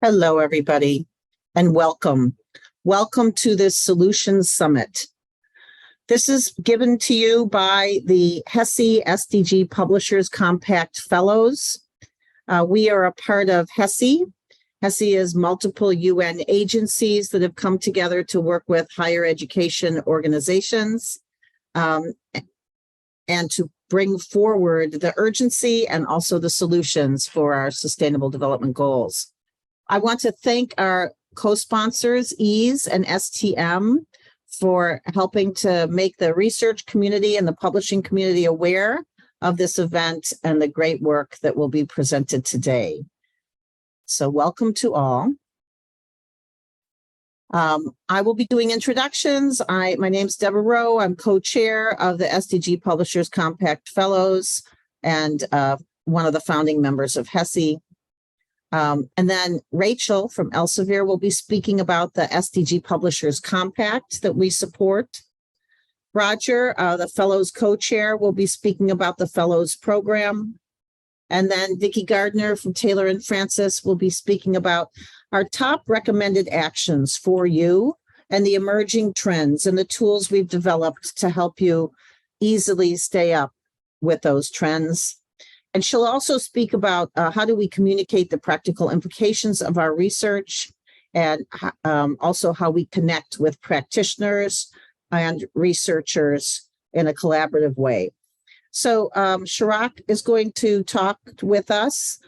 Hello, everybody, and welcome. Welcome to this Solutions Summit. This is given to you by the HESI SDG Publishers Compact Fellows. We are a part of HESI. HESI is multiple UN agencies that have come together to work with higher education organizations and to bring forward the urgency and also the solutions for our Sustainable Development Goals. I want to thank our co-sponsors, EASE and STM, for helping to make the research community and the publishing community aware of this event and the great work that will be presented today. So welcome to all. I will be doing introductions. My name's Deborah Rowe. I'm co-chair of the SDG Publishers Compact Fellows and one of the founding members of HESI. And then Rachel from Elsevier will be speaking about the SDG Publishers Compact that we support. Roger, the Fellows co-chair, will be speaking about the Fellows program. And then Vicki Gardner from Taylor and Francis will be speaking about our top recommended actions for you and the emerging trends and the tools we've developed to help you easily stay up with those trends. And she'll also speak about how do we communicate the practical implications of our research and also how we connect with practitioners and researchers in a collaborative way. So Chirac is going to talk with us.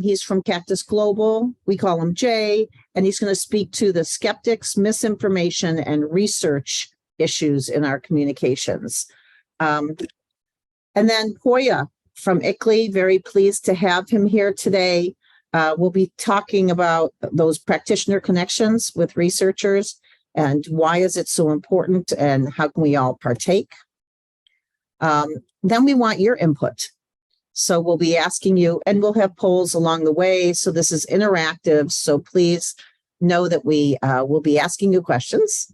He's from Cactus Global. We call him Jay, and he's going to speak to the skeptics, misinformation, and research issues in our communications. And then Hoya from ICLEI, very pleased to have him here today. We'll be talking about those practitioner connections with researchers and why is it so important and how can we all partake. Then we want your input. So we'll be asking you, and we'll have polls along the way. So this is interactive. So please know that we will be asking you questions.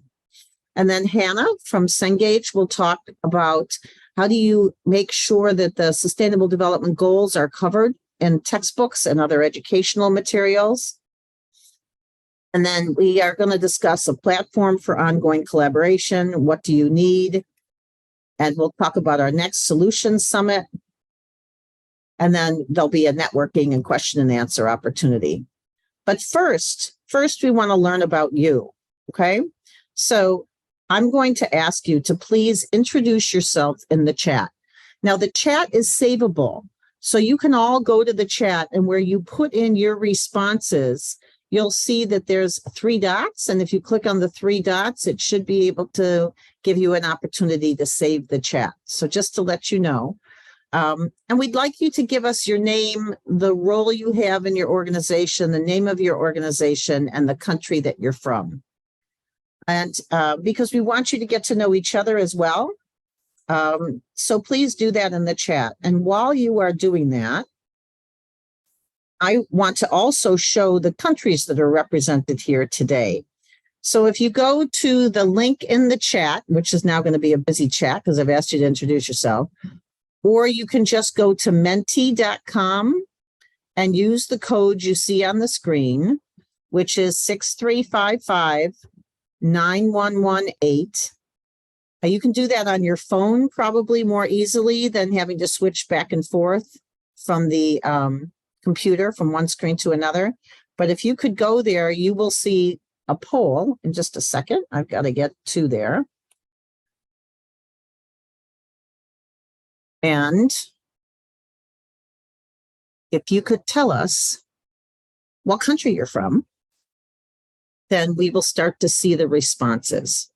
And then Hannah from Cengage will talk about how do you make sure that the Sustainable Development Goals are covered in textbooks and other educational materials. And then we are going to discuss a platform for ongoing collaboration. What do you need? And we'll talk about our next Solutions Summit. And then there'll be a networking and question and answer opportunity. But first we want to learn about you, okay? So I'm going to ask you to please introduce yourself in the chat. Now, the chat is savable, so you can all go to the chat, and where you put in your responses, you'll see that there's 3 dots, and if you click on the 3 dots, it should be able to give you an opportunity to save the chat. So just to let you know. And we'd like you to give us your name, the role you have in your organization, the name of your organization, and the country that you're from. And because we want you to get to know each other as well. So please do that in the chat. And while you are doing that, I want to also show the countries that are represented here today. So if you go to the link in the chat, which is now going to be a busy chat because I've asked you to introduce yourself, or you can just go to menti.com and use the code you see on the screen, which is 6355-9118. You can do that on your phone probably more easily than having to switch back and forth from the computer from one screen to another. But if you could go there, you will see a poll in just a second. I've got to get to there. And if you could tell us what country you're from, then we will start to see the responses.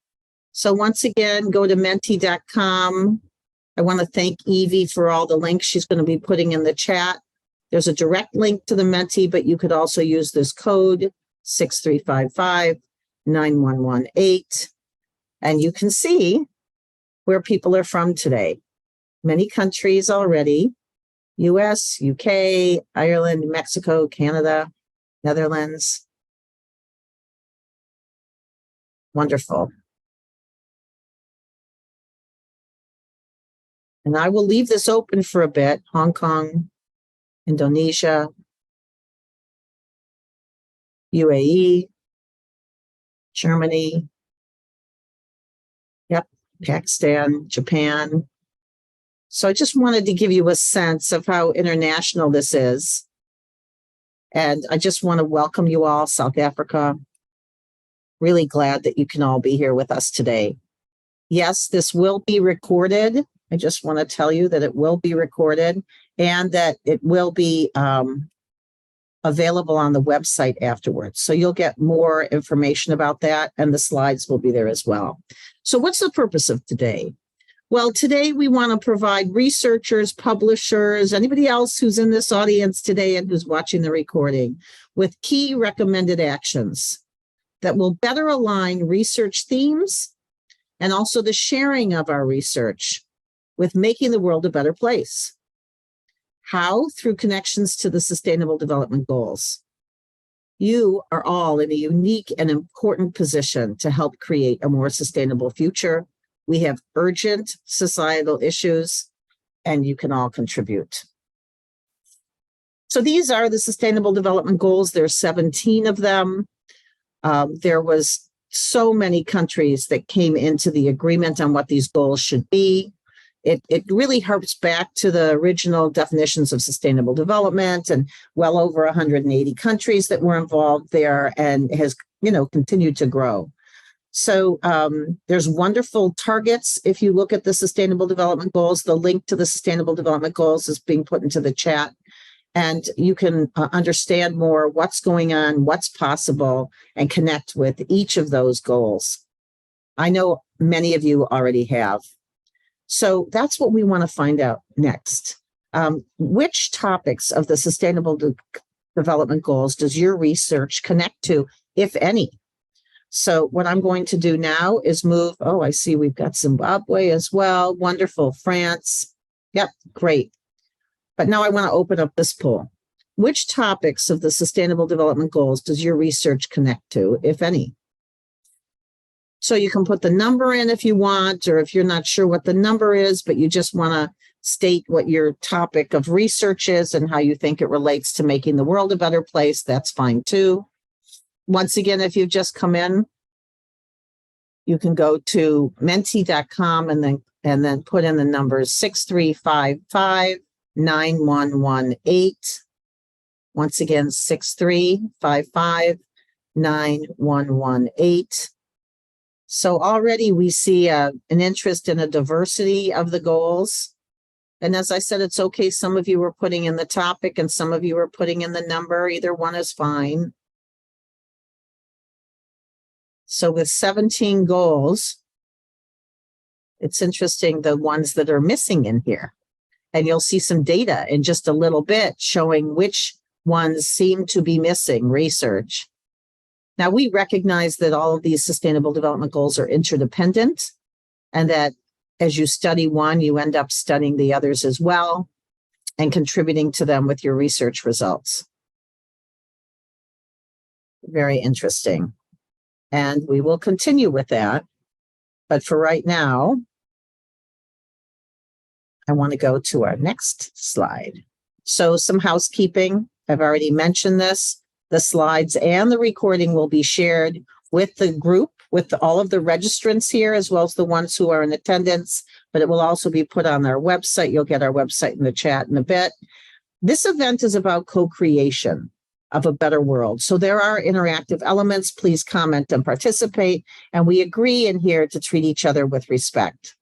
So once again, go to menti.com. I want to thank Evie for all the links she's going to be putting in the chat. There's a direct link to the Menti, but you could also use this code 6355-9118. And you can see where people are from today. Many countries already: US, UK, Ireland, Mexico, Canada, Netherlands. Wonderful. And I will leave this open for a bit. Hong Kong, Indonesia, UAE, Germany, yep, Pakistan, Japan. So I just wanted to give you a sense of how international this is. And I just want to welcome you all, South Africa. Really glad that you can all be here with us today. Yes, this will be recorded. I just want to tell you that it will be recorded and that it will be available on the website afterwards. So you'll get more information about that, and the slides will be there as well. So what's the purpose of today? Well, today we want to provide researchers, publishers, anybody else who's in this audience today and who's watching the recording with key recommended actions that will better align research themes and also the sharing of our research with making the world a better place. How? Through connections to the Sustainable Development Goals. You are all in a unique and important position to help create a more sustainable future. We have urgent societal issues, and you can all contribute. So these are the Sustainable Development Goals. There are 17 of them. There was so many countries that came into the agreement on what these goals should be. It really harps back to the original definitions of sustainable development, and well over 180 countries that were involved there, and has, continued to grow. So there's wonderful targets. If you look at the Sustainable Development Goals, the link to the Sustainable Development Goals is being put into the chat, and you can understand more what's going on, what's possible, and connect with each of those goals. I know many of you already have. So that's what we want to find out next. Which topics of the Sustainable Development Goals does your research connect to, if any? So what I'm going to do now is move. Oh, I see we've got Zimbabwe as well. Wonderful. France. Yep, great. But now I want to open up this poll. Which topics of the Sustainable Development Goals does your research connect to, if any? So you can put the number in if you want, or if you're not sure what the number is, but you just want to state what your topic of research is and how you think it relates to making the world a better place, that's fine too. Once again, if you've just come in, you can go to menti.com and then put in the numbers 6355-9118. Once again, 6355-9118. So already we see an interest in a diversity of the goals. And as I said, it's okay. Some of you are putting in the topic and some of you are putting in the number. Either one is fine. So with 17 goals, it's interesting the ones that are missing in here. And you'll see some data in just a little bit showing which ones seem to be missing research. Now, we recognize that all of these Sustainable Development Goals are interdependent, and that as you study one, you end up studying the others as well and contributing to them with your research results. Very interesting. And we will continue with that. But for right now, I want to go to our next slide. So some housekeeping. I've already mentioned this. The slides and the recording will be shared with the group, with all of the registrants here, as well as the ones who are in attendance, but it will also be put on our website. You'll get our website in the chat in a bit. This event is about co-creation of a better world. So there are interactive elements. Please comment and participate. And we agree in here to treat each other with respect.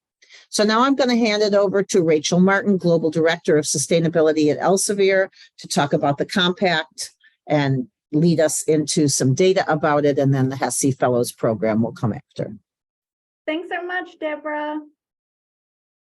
So now I'm going to hand it over to Rachel Martin, Global Director of Sustainability at Elsevier, to talk about the compact and lead us into some data about it, and then the SDG Fellows program will come after. Thanks so much, Deborah.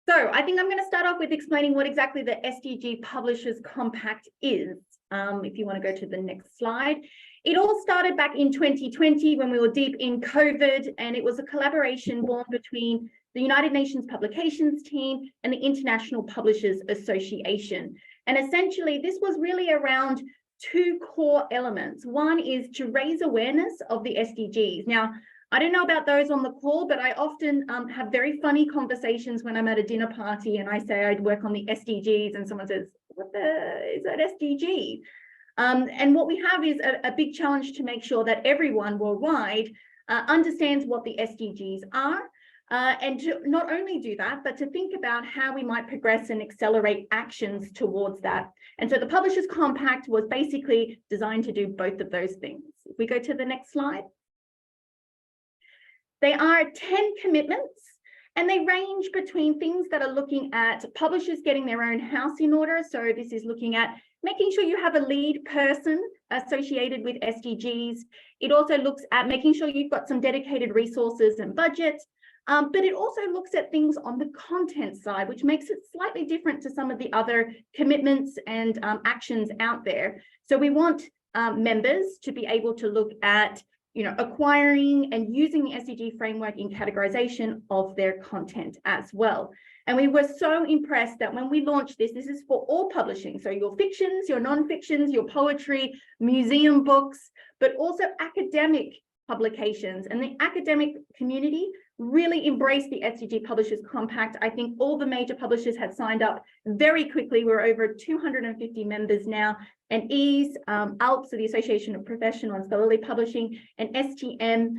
So I think I'm going to start off with explaining what exactly the SDG Publishers Compact is. If you want to go to the next slide. It all started back in 2020 when we were deep in COVID, and it was a collaboration born between the United Nations Publications Team and the International Publishers Association. And essentially, this was really around two core elements. One is to raise awareness of the SDGs. Now, I don't know about those on the call, but I often have very funny conversations when I'm at a dinner party and I say I'd work on the SDGs and someone says, what the is that SDG? And what we have is a big challenge to make sure that everyone worldwide understands what the SDGs are, and to not only do that, but to think about how we might progress and accelerate actions towards that. And so the Publishers Compact was basically designed to do both of those things. If we go to the next slide. They are 10 commitments, and they range between things that are looking at publishers getting their own house in order. So this is looking at making sure you have a lead person associated with SDGs. It also looks at making sure you've got some dedicated resources and budget. But it also looks at things on the content side, which makes it slightly different to some of the other commitments and actions out there. So we want members to be able to look at acquiring and using the SDG framework in categorization of their content as well. And we were so impressed that when we launched this is for all publishing. So your fictions, your non-fictions, your poetry, museum books, but also academic publications. And the academic community really embraced the SDG Publishers Compact. I think all the major publishers have signed up very quickly. We're over 250 members now. And EASE, ALP, so the Association of Professional and Scholarly Publishing, and STM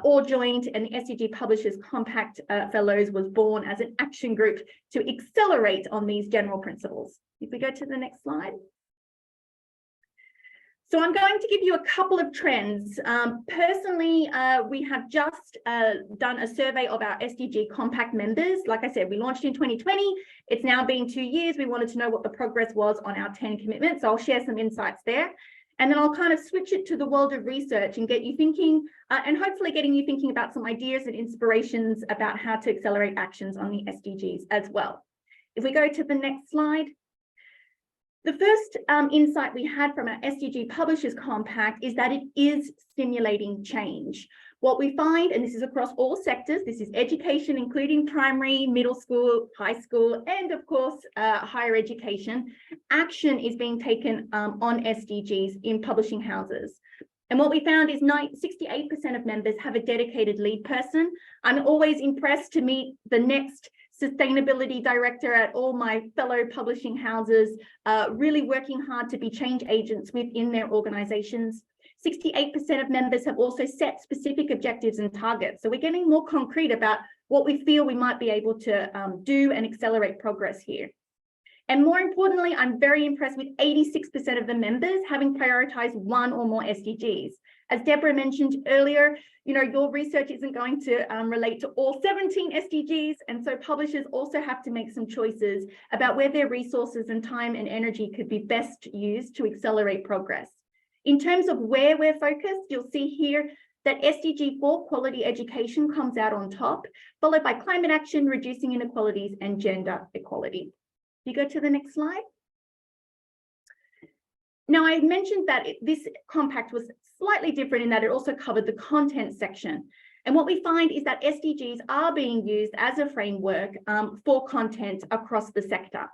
all joined, and the SDG Publishers Compact Fellows was born as an action group to accelerate on these general principles. If we go to the next slide. So I'm going to give you a couple of trends. Personally, we have just done a survey of our SDG Compact members. Like I said, we launched in 2020. It's now been 2 years. We wanted to know what the progress was on our 10 commitments. So I'll share some insights there. And then I'll kind of switch it to the world of research and get you thinking, and hopefully getting you thinking about some ideas and inspirations about how to accelerate actions on the SDGs as well. If we go to the next slide. The first insight we had from our SDG Publishers Compact is that it is stimulating change. What we find, and this is across all sectors, this is education, including primary, middle school, high school, and of course, higher education, action is being taken on SDGs in publishing houses. And what we found is 68% of members have a dedicated lead person. I'm always impressed to meet the next sustainability director at all my fellow publishing houses, really working hard to be change agents within their organizations. 68% of members have also set specific objectives and targets. So we're getting more concrete about what we feel we might be able to do and accelerate progress here. And more importantly, I'm very impressed with 86% of the members having prioritized one or more SDGs. As Deborah mentioned earlier, your research isn't going to relate to all 17 SDGs. And so publishers also have to make some choices about where their resources and time and energy could be best used to accelerate progress. In terms of where we're focused, you'll see here that SDG 4, quality education, comes out on top, followed by climate action, reducing inequalities, and gender equality. You go to the next slide. Now, I mentioned that this compact was slightly different in that it also covered the content section. And what we find is that SDGs are being used as a framework for content across the sector.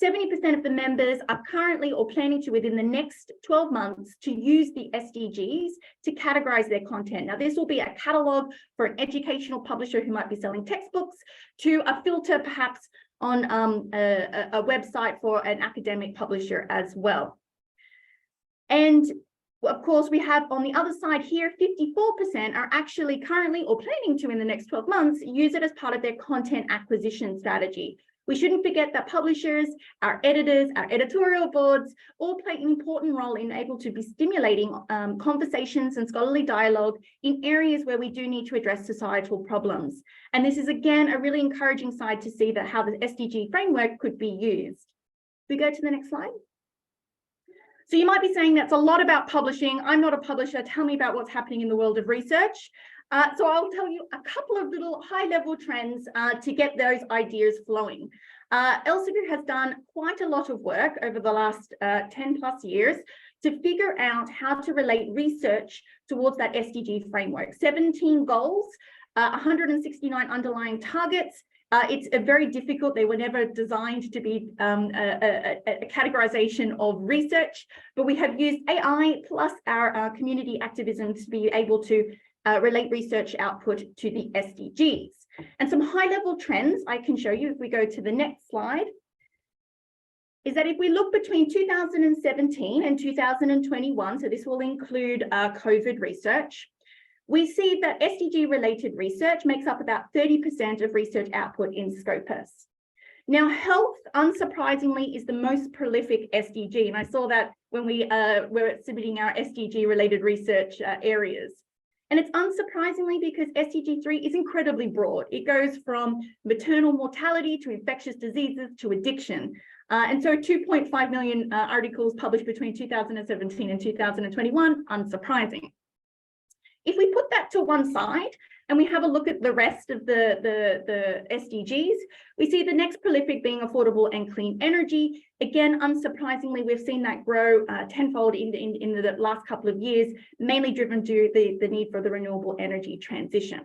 70% of the members are currently or planning to within the next 12 months to use the SDGs to categorize their content. Now, this will be a catalog for an educational publisher who might be selling textbooks to a filter perhaps on a website for an academic publisher as well. And of course, we have on the other side here, 54% are actually currently or planning to in the next 12 months use it as part of their content acquisition strategy. We shouldn't forget that publishers, our editors, our editorial boards all play an important role in able to be stimulating conversations and scholarly dialogue in areas where we do need to address societal problems. And this is, again, a really encouraging side to see that how the SDG framework could be used. We go to the next slide. So you might be saying that's a lot about publishing. I'm not a publisher. Tell me about what's happening in the world of research. So I'll tell you a couple of little high-level trends to get those ideas flowing. Elsevier has done quite a lot of work over the last 10 plus years to figure out how to relate research towards that SDG framework. 17 goals, 169 underlying targets. It's very difficult. They were never designed to be a categorization of research, but we have used AI plus our community activism to be able to relate research output to the SDGs. And some high-level trends I can show you if we go to the next slide is that if we look between 2017 and 2021, so this will include COVID research, we see that SDG-related research makes up about 30% of research output in Scopus. Now, health, unsurprisingly, is the most prolific SDG, and I saw that when we were submitting our SDG-related research areas. And it's unsurprisingly because SDG 3 is incredibly broad. It goes from maternal mortality to infectious diseases to addiction. And so 2.5 million articles published between 2017 and 2021, unsurprising. If we put that to one side and we have a look at the rest of the SDGs, we see the next prolific being affordable and clean energy. Again, unsurprisingly, we've seen that grow tenfold in the last couple of years, mainly driven due to the need for the renewable energy transition.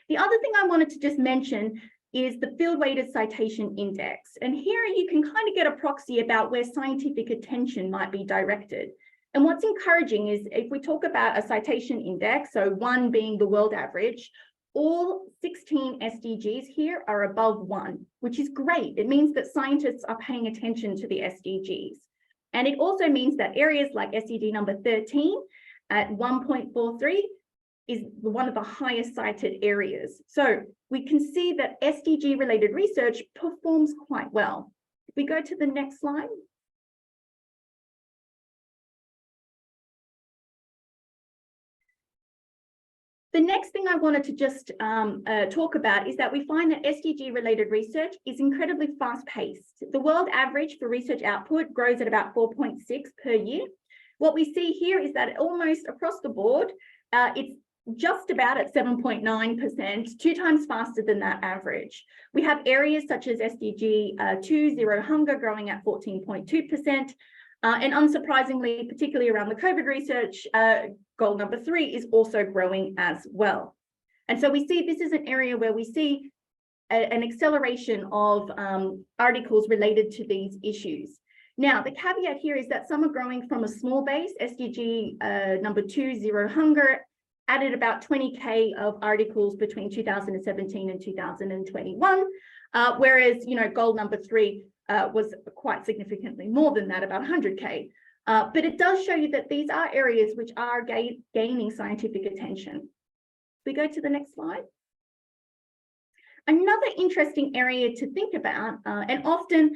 The other thing I wanted to just mention is the field-weighted citation index. And here you can kind of get a proxy about where scientific attention might be directed. And what's encouraging is if we talk about a citation index, so 1 being the world average, all 16 SDGs here are above 1, which is great. It means that scientists are paying attention to the SDGs. And it also means that areas like SDG number 13 at 1.43 is one of the highest cited areas. So we can see that SDG related research performs quite well. If we go to the next slide. The next thing I wanted to just talk about is that we find that SDG related research is incredibly fast paced. The world average for research output grows at about 4.6 per year. What we see here is that almost across the board, it's just about at 7.9%, 2 times faster than that average. We have areas such as SDG 2, zero hunger, growing at 14.2%. And unsurprisingly, particularly around the COVID research, goal number 3 is also growing as well. And so we see this is an area where we see an acceleration of articles related to these issues. Now, the caveat here is that some are growing from a small base. SDG number 2, zero hunger, added about 20K of articles between 2017 and 2021, whereas, goal number 3 was quite significantly more than that, about 100K. But it does show you that these are areas which are gaining scientific attention. If we go to the next slide. Another interesting area to think about, and often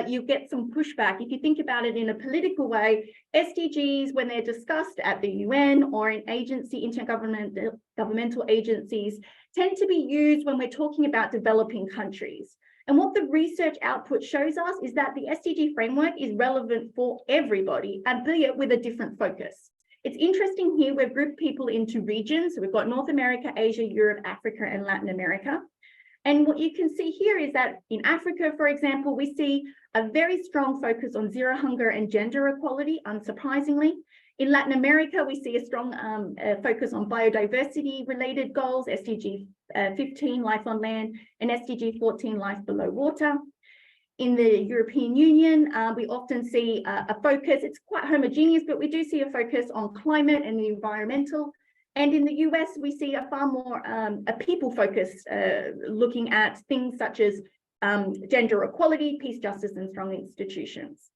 you get some pushback, if you think about it in a political way, SDGs, when they're discussed at the UN or in intergovernmental agencies, tend to be used when we're talking about developing countries. And what the research output shows us is that the SDG framework is relevant for everybody, albeit with a different focus. It's interesting here, we've grouped people into regions. So we've got North America, Asia, Europe, Africa, and Latin America. And what you can see here is that in Africa, for example, we see a very strong focus on zero hunger and gender equality, unsurprisingly. In Latin America, we see a strong focus on biodiversity related goals, SDG 15, life on land, and SDG 14, life below water. In the European Union, we often see a focus, it's quite homogeneous, but we do see a focus on climate and the environmental. And in the US, we see a far more a people focus, looking at things such as gender equality, peace, justice, and strong institutions.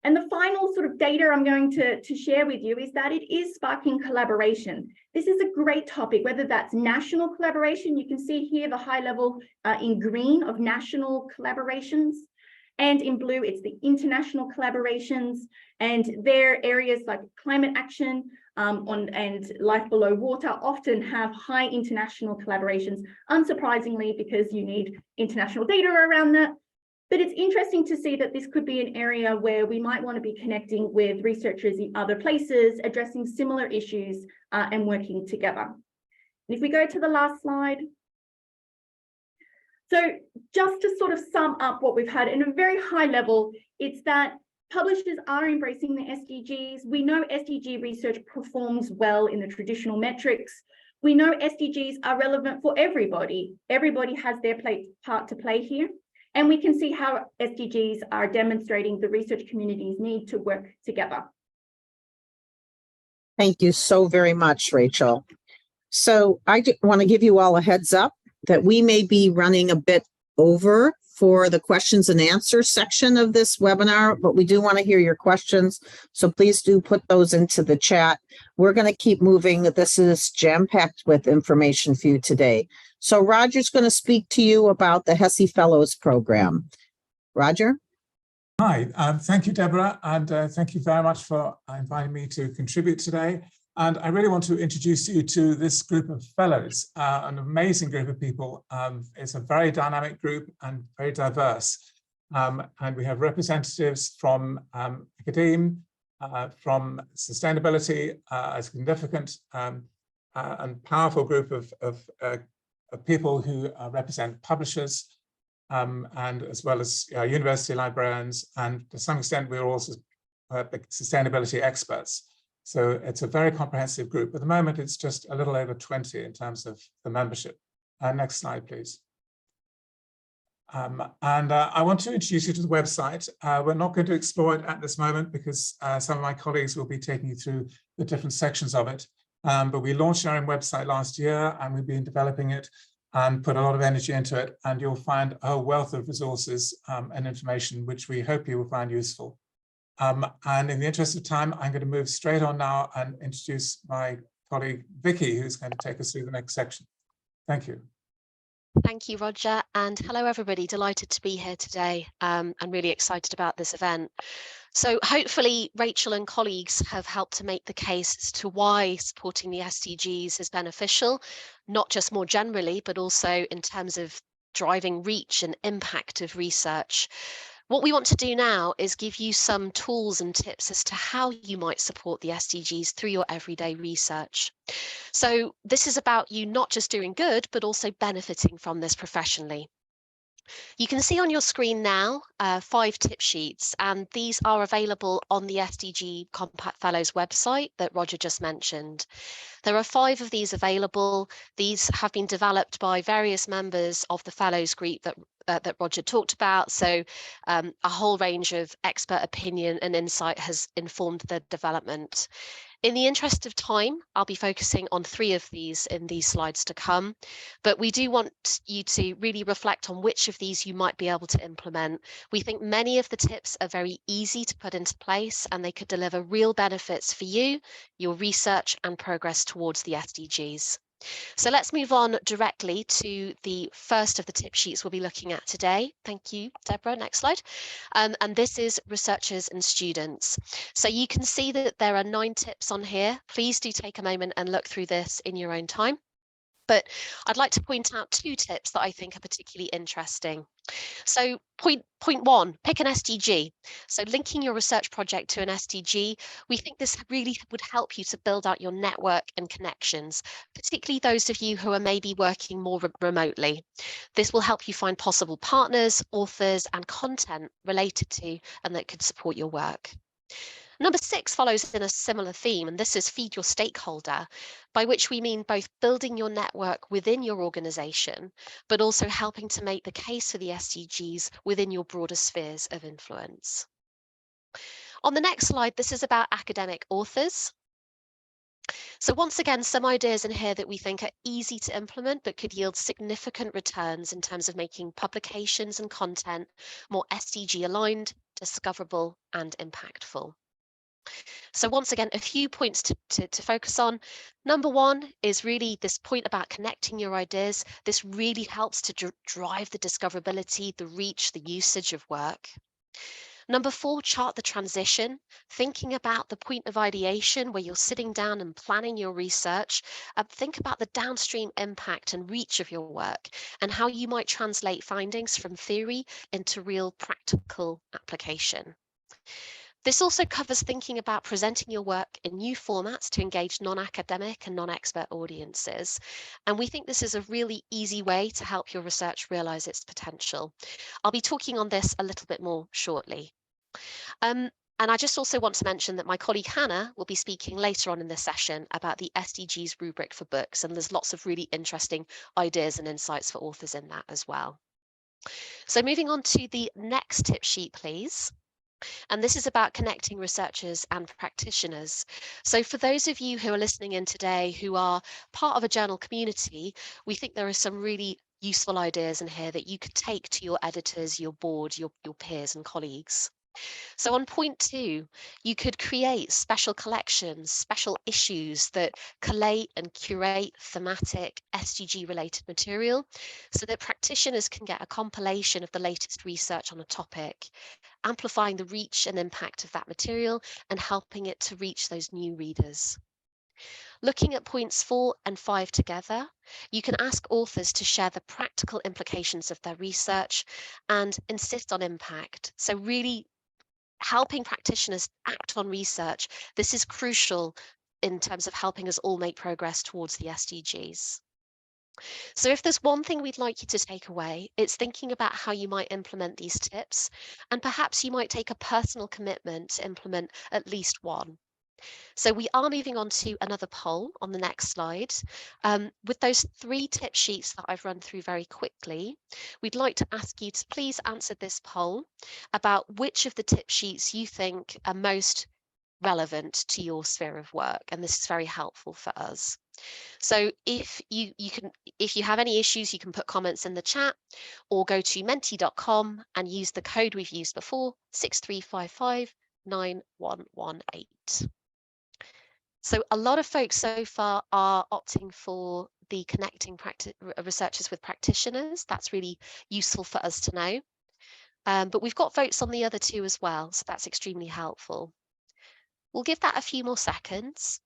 And the final sort of data I'm going to share with you is that it is sparking collaboration. This is a great topic, whether that's national collaboration. You can see here the high level in green of national collaborations. And in blue, it's the international collaborations. And their areas like climate action and life below water often have high international collaborations, unsurprisingly, because you need international data around that. But it's interesting to see that this could be an area where we might want to be connecting with researchers in other places, addressing similar issues and working together. And if we go to the last slide. So just to sort of sum up what we've had in a very high level, it's that publishers are embracing the SDGs. We know SDG research performs well in the traditional metrics. We know SDGs are relevant for everybody. Everybody has their part to play here. And we can see how SDGs are demonstrating the research community's need to work together. Thank you so very much, Rachel. So I want to give you all a heads up that we may be running a bit over for the questions and answers section of this webinar, but we do want to hear your questions. So please do put those into the chat. We're going to keep moving. This is jam-packed with information for you today. So Roger's going to speak to you about the HESI Fellows program. Roger? Hi, thank you, Deborah, and thank you very much for inviting me to contribute today. And I really want to introduce you to this group of fellows, an amazing group of people. It's a very dynamic group and very diverse. And we have representatives from academia, from sustainability, a significant and powerful group of people who represent publishers, and as well as university librarians, and to some extent we're also sustainability experts. So it's a very comprehensive group. At the moment, it's just a little over 20 in terms of the membership. Next slide, please. I want to introduce you to the website. We're not going to explore it at this moment because some of my colleagues will be taking you through the different sections of it. But we launched our own website last year, and we've been developing it and put a lot of energy into it. And you'll find a wealth of resources and information, which we hope you will find useful. And in the interest of time, I'm going to move straight on now and introduce my colleague, Vicky, who's going to take us through the next section. Thank you. Thank you, Roger, and hello everybody. Delighted to be here today. I'm really excited about this event. So hopefully Rachel and colleagues have helped to make the case as to why supporting the SDGs is beneficial, not just more generally, but also in terms of driving reach and impact of research. What we want to do now is give you some tools and tips as to how you might support the SDGs through your everyday research. So this is about you not just doing good, but also benefiting from this professionally. You can see on your screen now 5 tip sheets, and these are available on the SDG Compact Fellows website that Roger just mentioned. There are 5 of these available. These have been developed by various members of the Fellows group that Roger talked about. So a whole range of expert opinion and insight has informed the development. In the interest of time, I'll be focusing on 3 of these in these slides to come, but we do want you to really reflect on which of these you might be able to implement. We think many of the tips are very easy to put into place, and they could deliver real benefits for you, your research and progress towards the SDGs. So let's move on directly to the first of the tip sheets we'll be looking at today. Thank you, Deborah. Next slide. And this is researchers and students. So you can see that there are 9 tips on here. Please do take a moment and look through this in your own time. But I'd like to point out 2 tips that I think are particularly interesting. So point 1, pick an SDG. So linking your research project to an SDG, we think this really would help you to build out your network and connections, particularly those of you who are maybe working more remotely. This will help you find possible partners, authors, and content related to and that could support your work. Number 6 follows in a similar theme, and this is feed your stakeholder, by which we mean both building your network within your organization, but also helping to make the case for the SDGs within your broader spheres of influence. On the next slide, this is about academic authors. So once again, some ideas in here that we think are easy to implement, but could yield significant returns in terms of making publications and content more SDG aligned, discoverable, and impactful. So once again, a few points to focus on. Number 1 is really this point about connecting your ideas. This really helps to drive the discoverability, the reach, the usage of work. Number 4, chart the transition, thinking about the point of ideation where you're sitting down and planning your research. Think about the downstream impact and reach of your work and how you might translate findings from theory into real practical application. This also covers thinking about presenting your work in new formats to engage non-academic and non-expert audiences. And we think this is a really easy way to help your research realize its potential. I'll be talking on this a little bit more shortly. And I just also want to mention that my colleague Hannah will be speaking later on in this session about the SDGs rubric for books, and there's lots of really interesting ideas and insights for authors in that as well. So moving on to the next tip sheet, please. And this is about connecting researchers and practitioners. So for those of you who are listening in today who are part of a journal community, we think there are some really useful ideas in here that you could take to your editors, your board, your peers and colleagues. So on point 2, you could create special collections, special issues that collate and curate thematic SDG related material so that practitioners can get a compilation of the latest research on a topic, amplifying the reach and impact of that material and helping it to reach those new readers. Looking at points 4 and 5 together, you can ask authors to share the practical implications of their research and insist on impact. So really helping practitioners act on research. This is crucial in terms of helping us all make progress towards the SDGs. So if there's one thing we'd like you to take away, it's thinking about how you might implement these tips, and perhaps you might take a personal commitment to implement at least one. So we are moving on to another poll on the next slide. With those 3 tip sheets that I've run through very quickly, we'd like to ask you to please answer this poll about which of the tip sheets you think are most relevant to your sphere of work, and this is very helpful for us. So if you have any issues, you can put comments in the chat or go to menti.com and use the code we've used before, 63559118. So a lot of folks so far are opting for the connecting researchers with practitioners. That's really useful for us to know. But we've got votes on the other 2 as well, so that's extremely helpful. We'll give that a few more seconds.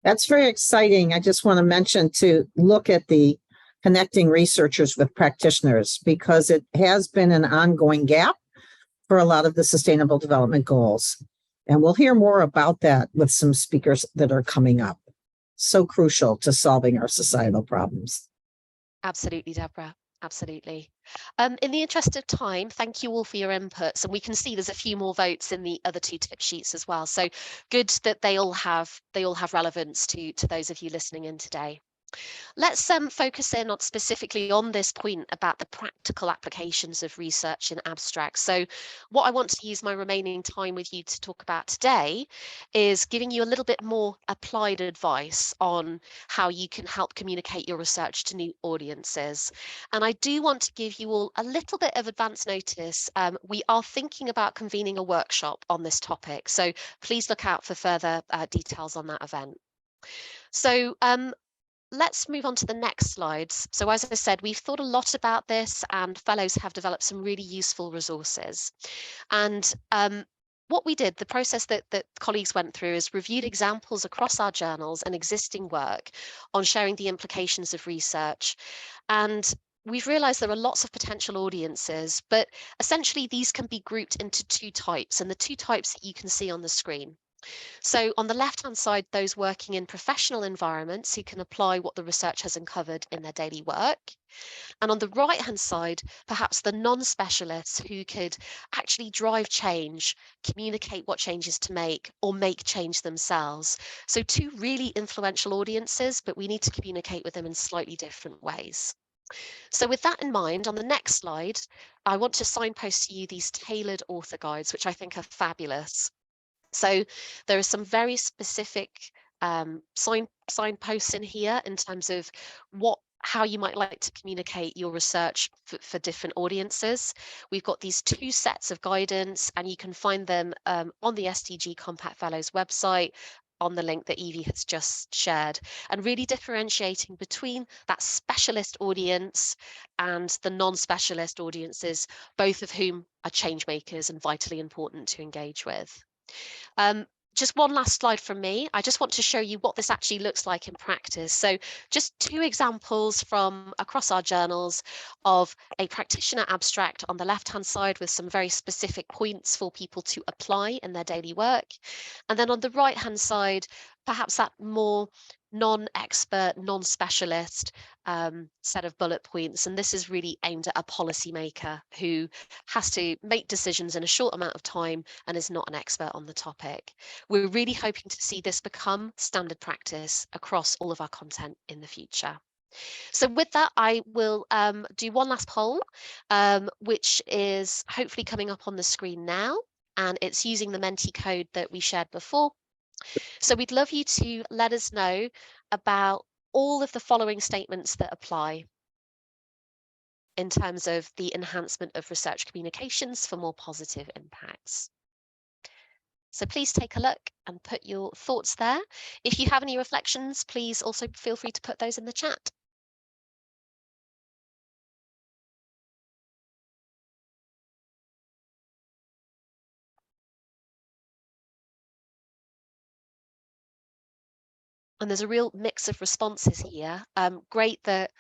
That's very exciting. I just want to mention to look at the connecting researchers with practitioners because it has been an ongoing gap for a lot of the Sustainable Development Goals. And we'll hear more about that with some speakers that are coming up. So crucial to solving our societal problems. Absolutely, Deborah. Absolutely. In the interest of time, thank you all for your inputs. And we can see there's a few more votes in the other 2 tip sheets as well. So good that they all have relevance to those of you listening in today. Let's focus in on specifically on this point about the practical applications of research in abstract. So what I want to use my remaining time with you to talk about today is giving you a little bit more applied advice on how you can help communicate your research to new audiences. And I do want to give you all a little bit of advance notice. We are thinking about convening a workshop on this topic, so please look out for further details on that event. So let's move on to the next slides. So as I said, we've thought a lot about this and fellows have developed some really useful resources. And what we did, the process that colleagues went through is reviewed examples across our journals and existing work on sharing the implications of research. And we've realized there are lots of potential audiences, but essentially these can be grouped into 2 types, and the 2 types that you can see on the screen. So on the left-hand side, those working in professional environments who can apply what the research has uncovered in their daily work. And on the right-hand side, perhaps the non-specialists who could actually drive change, communicate what changes to make, or make change themselves. So 2 really influential audiences, but we need to communicate with them in slightly different ways. So with that in mind, on the next slide, I want to signpost to you these tailored author guides, which I think are fabulous. So there are some very specific signposts in here in terms of how you might like to communicate your research for different audiences. We've got these 2 sets of guidance, and you can find them on the SDG Compact Fellows website on the link that Evie has just shared, and really differentiating between that specialist audience and the non-specialist audiences, both of whom are change makers and vitally important to engage with. Just one last slide from me. I just want to show you what this actually looks like in practice. So just 2 examples from across our journals of a practitioner abstract on the left-hand side with some very specific points for people to apply in their daily work. And then on the right-hand side, perhaps that more non-expert, non-specialist set of bullet points. And this is really aimed at a policymaker who has to make decisions in a short amount of time and is not an expert on the topic. We're really hoping to see this become standard practice across all of our content in the future. So with that, I will do one last poll, which is hopefully coming up on the screen now. and it's using the Menti code that we shared before. So we'd love you to let us know about all of the following statements that apply in terms of the enhancement of research communications for more positive impacts. So please take a look and put your thoughts there. If you have any reflections, please also feel free to put those in the chat. And there's a real mix of responses here. Great that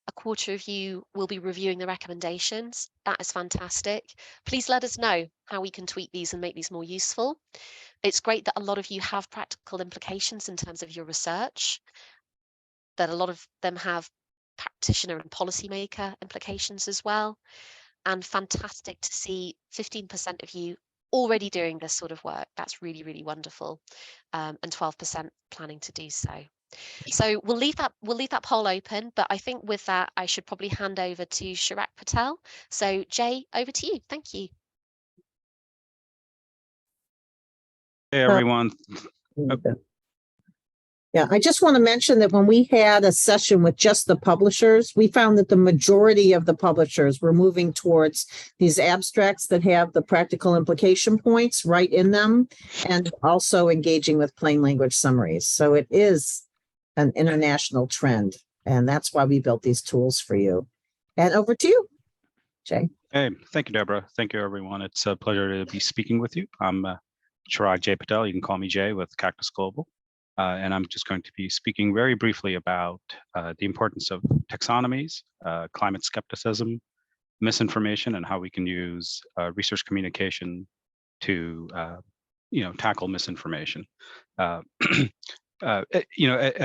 a quarter of you will be reviewing the recommendations. That is fantastic. Please let us know how we can tweak these and make these more useful. It's great that a lot of you have practical implications in terms of your research, that a lot of them have practitioner and policymaker implications as well. And fantastic to see 15% of you already doing this sort of work. That's really, really wonderful. And 12% planning to do so. So we'll leave that poll open, but I think with that, I should probably hand over to Chirag Patel. So Jay, over to you. Thank you. Hey, everyone. Yeah, I just want to mention that when we had a session with just the publishers, we found that the majority of the publishers were moving towards these abstracts that have the practical implication points right in them, and also engaging with plain language summaries. So it is an international trend, and that's why we built these tools for you. And over to you, Jay. Hey, thank you, Deborah. Thank you, everyone. It's a pleasure to be speaking with you. I'm Chirag J. Patel. You can call me Jay with Cactus Global. And I'm just going to be speaking very briefly about the importance of taxonomies, climate skepticism, misinformation, and how we can use research communication to tackle misinformation. As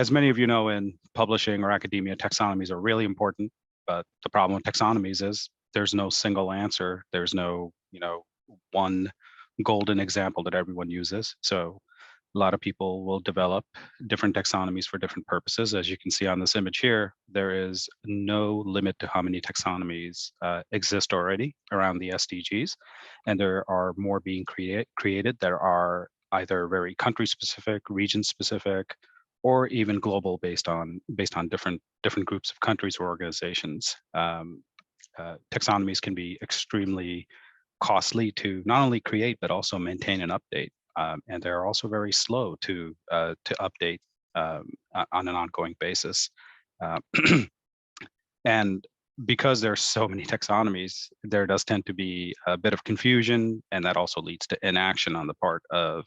many of you know, in publishing or academia, taxonomies are really important. But the problem with taxonomies is there's no single answer. There's no, one golden example that everyone uses. So a lot of people will develop different taxonomies for different purposes. As you can see on this image here, there is no limit to how many taxonomies exist already around the SDGs. And there are more being created that are either very country specific, region specific, or even global based on different groups of countries or organizations. Taxonomies can be extremely costly to not only create, but also maintain and update. And they're also very slow to update on an ongoing basis. And because there's so many taxonomies, there does tend to be a bit of confusion, and that also leads to inaction on the part of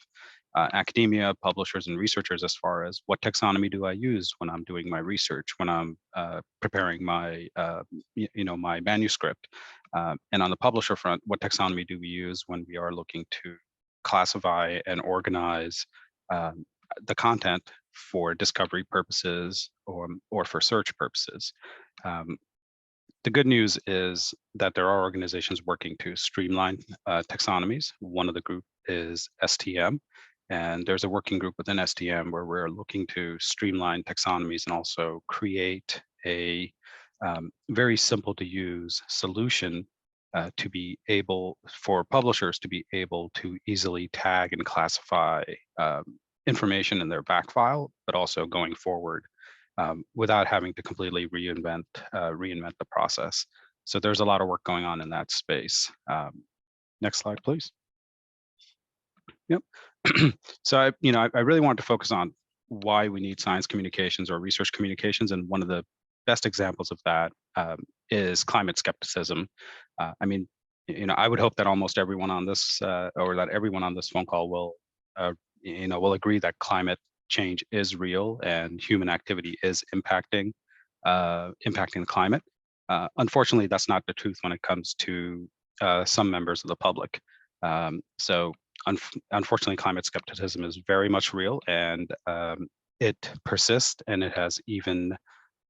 academia, publishers, and researchers as far as what taxonomy do I use when I'm doing my research, when I'm preparing my my manuscript. And on the publisher front, what taxonomy do we use when we are looking to classify and organize the content for discovery purposes or for search purposes? The good news is that there are organizations working to streamline taxonomies. One of the group is STM, and there's a working group within STM where we're looking to streamline taxonomies and also create a very simple to use solution to be able for publishers to be able to easily tag and classify information in their back file, but also going forward without having to completely reinvent the process. So there's a lot of work going on in that space. Next slide, please. Yep. So I really wanted to focus on why we need science communications or research communications, and one of the best examples of that is climate skepticism. I would hope that almost everyone on this or that everyone on this phone call will agree that climate change is real and human activity is impacting the climate. Unfortunately, that's not the truth when it comes to some members of the public. Unfortunately, climate skepticism is very much real, and it persists, and it has even,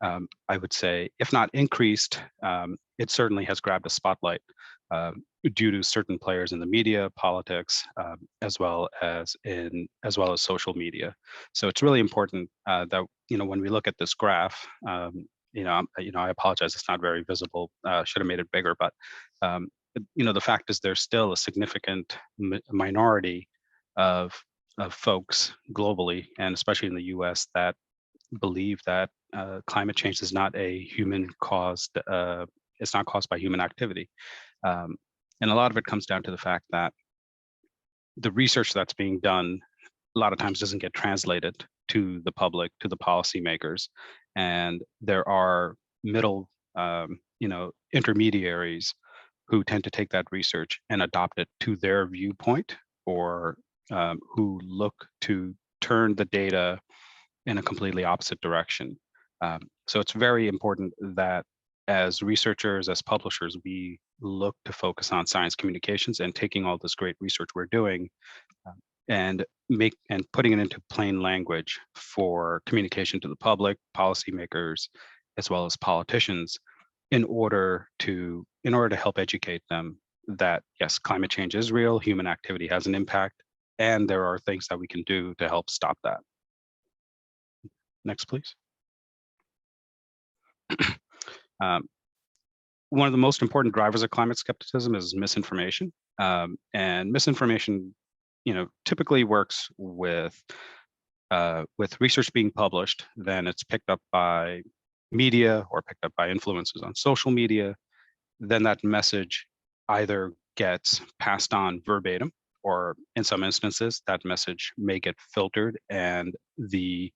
I would say, if not increased, it certainly has grabbed a spotlight due to certain players in the media, politics, as well as social media. So it's really important that when we look at this graph, I apologize, it's not very visible. Should have made it bigger, but the fact is there's still a significant minority of folks globally, and especially in the US, that believe that climate change is not a human caused, it's not caused by human activity. And a lot of it comes down to the fact that the research that's being done a lot of times doesn't get translated to the public, to the policymakers. And there are middle, intermediaries who tend to take that research and adopt it to their viewpoint, or who look to turn the data in a completely opposite direction. So it's very important that as researchers, as publishers, we look to focus on science communications and taking all this great research we're doing and putting it into plain language for communication to the public, policymakers, as well as politicians, in order to help educate them that yes, climate change is real, human activity has an impact, and there are things that we can do to help stop that. Next, please. One of the most important drivers of climate skepticism is misinformation, and misinformation, typically works with research being published, then it's picked up by media or picked up by influencers on social media. Then that message either gets passed on verbatim, or in some instances, that message may get filtered, and the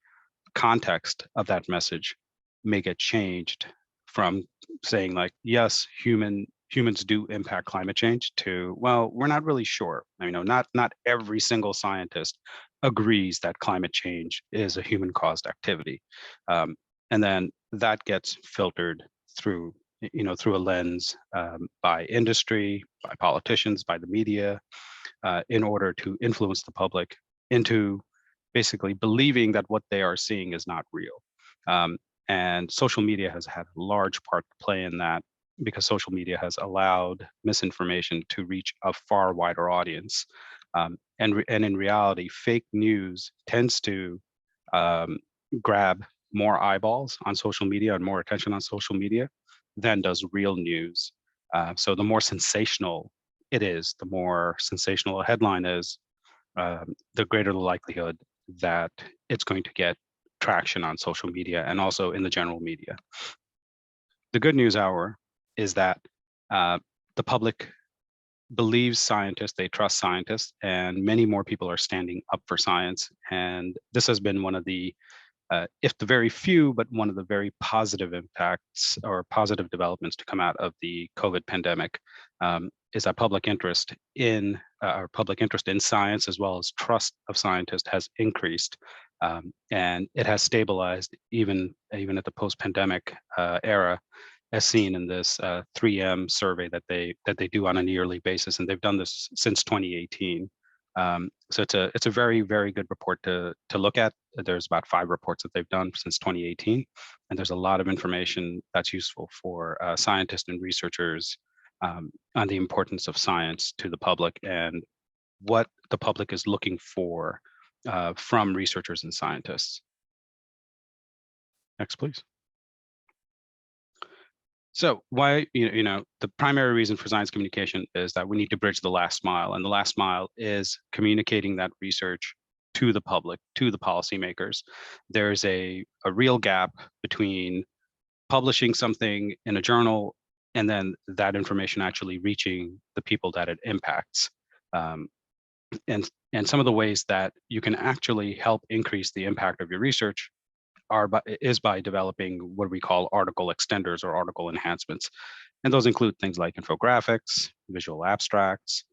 context of that message may get changed from saying like, yes, humans do impact climate change, to, well, we're not really sure. Not every single scientist agrees that climate change is a human caused activity. And then that gets filtered through a lens by industry, by politicians, by the media, in order to influence the public into basically believing that what they are seeing is not real. And social media has had a large part to play in that, because social media has allowed misinformation to reach a far wider audience. And in reality, fake news tends to grab more eyeballs on social media and more attention on social media than does real news. So the more sensational it is, the more sensational a headline is, the greater the likelihood that it's going to get traction on social media and also in the general media. The good news, however, is that the public believes scientists, they trust scientists, and many more people are standing up for science. And this has been one of the, if the very few, but one of the very positive impacts or positive developments to come out of the COVID pandemic, is that public interest in science, as well as trust of scientists, has increased, and it has stabilized even at the post-pandemic era, as seen in this 3M survey that they do on a yearly basis, and they've done this since 2018. So it's a very, very good report to look at. There's about 5 reports that they've done since 2018, and there's a lot of information that's useful for scientists and researchers on the importance of science to the public and what the public is looking for from researchers and scientists. Next, please. So why, the primary reason for science communication is that we need to bridge the last mile, and the last mile is communicating that research to the public, to the policymakers. There's a real gap between publishing something in a journal and then that information actually reaching the people that it impacts. And some of the ways that you can actually help increase the impact of your research is by developing what we call article extenders or article enhancements. And those include things like infographics, visual abstracts,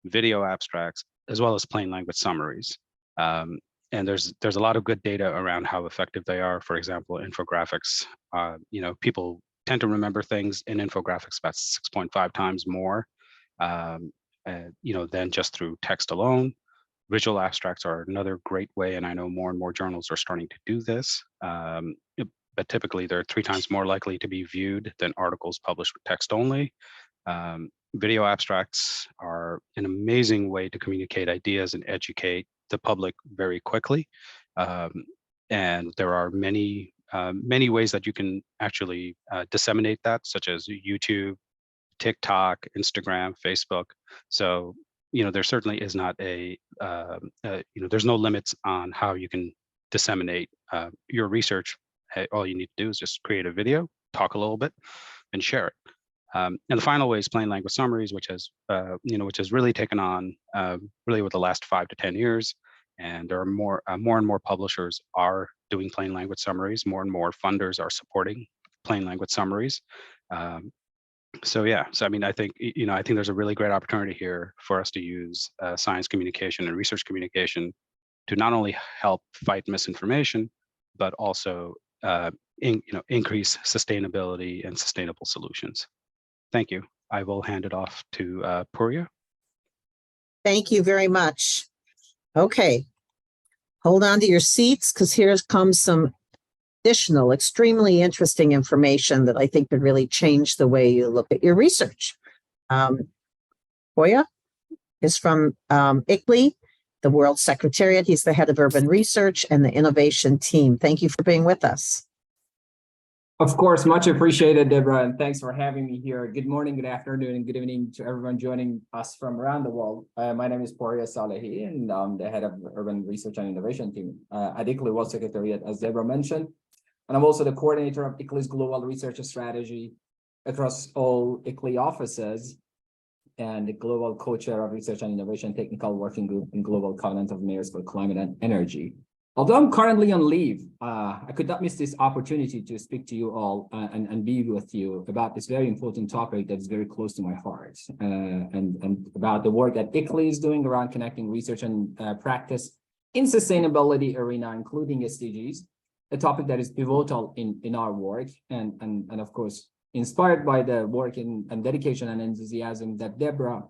video abstracts, as well as plain language summaries. And there's a lot of good data around how effective they are. For example, infographics, people tend to remember things in infographics about 6.5 times more, than just through text alone. Visual abstracts are another great way, and I know more and more journals are starting to do this, but typically they're 3 times more likely to be viewed than articles published with text only. Video abstracts are an amazing way to communicate ideas and educate the public very quickly. And there are many ways that you can actually disseminate that, such as YouTube, TikTok, Instagram, Facebook. So, there certainly is not there's no limits on how you can disseminate your research. All you need to do is just create a video, talk a little bit, and share it. And the final way is plain language summaries, which has really taken on really with the last 5 to 10 years. And there are more and more publishers are doing plain language summaries. More and more funders are supporting plain language summaries. So I mean, I think there's a really great opportunity here for us to use science communication and research communication to not only help fight misinformation, but also increase sustainability and sustainable solutions. Thank you. I will hand it off to Purya. Thank you very much. Okay, hold on to your seats because here comes some additional extremely interesting information that I think could really change the way you look at your research. Purya is from ICLEI, the World Secretariat. He's the head of urban research and the innovation team. Thank you for being with us. Of course, much appreciated, Deborah, and thanks for having me here. Good morning, good afternoon, and good evening to everyone joining us from around the world. My name is Purya Salehi, and I'm the head of urban research and innovation team at ICLEI World Secretariat, as Deborah mentioned. And I'm also the coordinator of ICLEI's global research strategy across all ICLEI offices and the global co-chair of research and innovation technical working group in Global Covenant of Mayors for Climate and Energy. Although I'm currently on leave, I could not miss this opportunity to speak to you all and be with you about this very important topic that's very close to my heart, and about the work that ICLEI is doing around connecting research and practice in sustainability arena, including SDGs, a topic that is pivotal in our work, and of course, inspired by the work and dedication and enthusiasm that Deborah